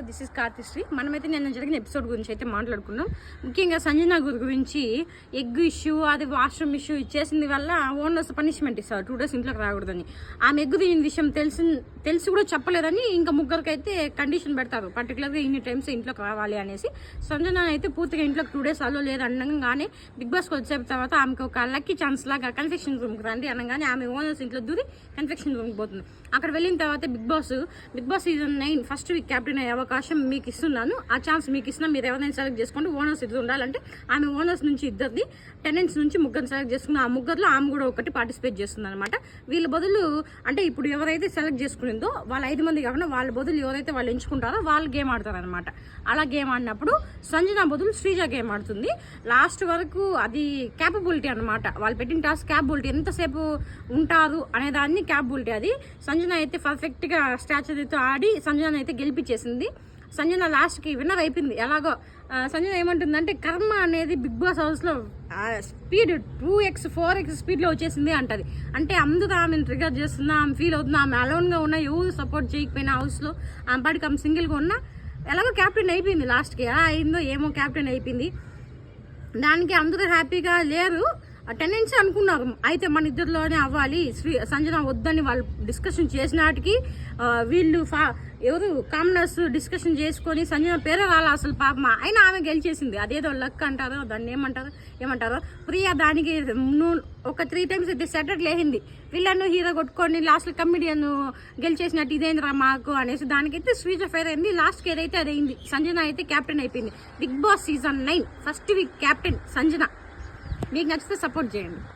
This is కార్తిశ్రీ. మనమైతే నిన్న జరిగిన ఎపిసోడ్ గురించి అయితే మాట్లాడుకున్నాం. ముఖ్యంగా సంజన గురించి ఎగ్ ఇష్యూ, అది వాష్రూమ్ ఇష్యూ ఇచ్చేసింది వల్ల ఓనర్స్ పనిష్మెంట్ ఇస్తారు 2 days ఇంట్లోకి రాకూడదని. ఆమె ఎగ్గు తిని విషయం తెలిసి కూడా చెప్పలేదని ఇంకా ముగ్గురికి అయితే కండిషన్ పెడతారు, పర్టికులర్గా ఇన్ని టైమ్స్ ఇంట్లోకి రావాలి అనేసి. సంజన అయితే పూర్తిగా ఇంట్లోకి 2 days అలో లేదు అనగానే బిగ్ బాస్కి వచ్చే తర్వాత ఆమెకు ఒక లక్కీ ఛాన్స్ లాగా కన్ఫెక్షన్ రూమ్కి రండి అనగానే ఆమె ఓనర్స్ ఇంట్లో దూరి కన్ఫెక్షన్ రూమ్కి పోతుంది. అక్కడ వెళ్ళిన తర్వాత big boss season 9 first week captain అయ్యే అవకాశం మీకు ఇస్తున్నాను, ఆ ఛాన్స్ మీకు ఇస్తున్నా, మీరు ఎవరైనా సెలెక్ట్ చేసుకోండి. ఓనర్స్ ఇద్దరు ఉండాలంటే ఆమె ఓనర్స్ నుంచి ఇద్దరిది, టెనెంట్స్ నుంచి ముగ్గురిని సెలెక్ట్ చేసుకున్న ఆ ముగ్గురులో ఆమె కూడా ఒకటి పార్టిసిపేట్ చేస్తుంది అనమాట. వీళ్ళ బదులు అంటే ఇప్పుడు ఎవరైతే సెలెక్ట్ చేసుకునిందో వాళ్ళ 5 మంది కాకుండా వాళ్ళ బదులు ఎవరైతే వాళ్ళు ఎంచుకుంటారో వాళ్ళు గేమ్ ఆడతారనమాట. అలా గేమ్ ఆడినప్పుడు సంజన బదులు శ్రీజ గేమ్ ఆడుతుంది. లాస్ట్ వరకు అది క్యాపబిలిటీ అనమాట, వాళ్ళు పెట్టిన టాస్క్ క్యాపబిలిటీ, ఎంతసేపు ఉంటారు అనే దాన్ని క్యాపబిలిటీ. అది సంజన అయితే పర్ఫెక్ట్గా స్ట్రాటజీతో ఆడి సంజన అయితే గెలిపించేసింది. సంజన లాస్ట్కి విన్నర్ అయిపోయింది ఎలాగో. సంజన ఏమంటుందంటే కర్మ అనేది బిగ్ బాస్ హౌస్లో స్పీడ్ 2x 4x స్పీడ్లో వచ్చేసింది అంటది. అంటే అందరూ ఆమెను ట్రిగర్ చేస్తున్నా, ఆమె ఫీల్ అవుతున్నా, ఆమె అలోన్గా ఉన్నా, ఎవరు సపోర్ట్ చేయకపోయినా హౌస్లో ఆమె పాటికి ఆమె సింగిల్గా ఉన్నా ఎలాగో క్యాప్టెన్ అయిపోయింది. లాస్ట్కి ఎలా అయిందో ఏమో క్యాప్టెన్ అయిపోయింది. దానికి అందరూ హ్యాపీగా లేరు, టెనెంట్స్ అనుకున్నారు అయితే మన ఇద్దరిలోనే అవ్వాలి, సంజన వద్దని వాళ్ళు డిస్కషన్ చేసినాటికి వీళ్ళు ఎవరు కామనర్స్ డిస్కషన్ చేసుకొని సంజన పేరు రాలా అసలు పాపం, అయినా ఆమె గెలిచేసింది. అదేదో లక్ అంటారో దాన్ని ఏమంటారో ప్రియా దానికి ఒక 3 times అయితే సెటట్ లేhinది. వీళ్ళను హీరో కొట్టుకొని లాస్ట్ కమిడియన్ గెలిచేసినట్టు ఇదేంద్రా మాకు అనేసి దానికైతే స్వీచ్ ఫైర్ అయింది. లాస్ట్కి ఏదైతే అది అయింది. సంజన అయితే క్యాప్టెన్ అయిపోయింది. Big boss season 9 first week captain Sanjana. మీకు నచ్చితే సపోర్ట్ చేయండి.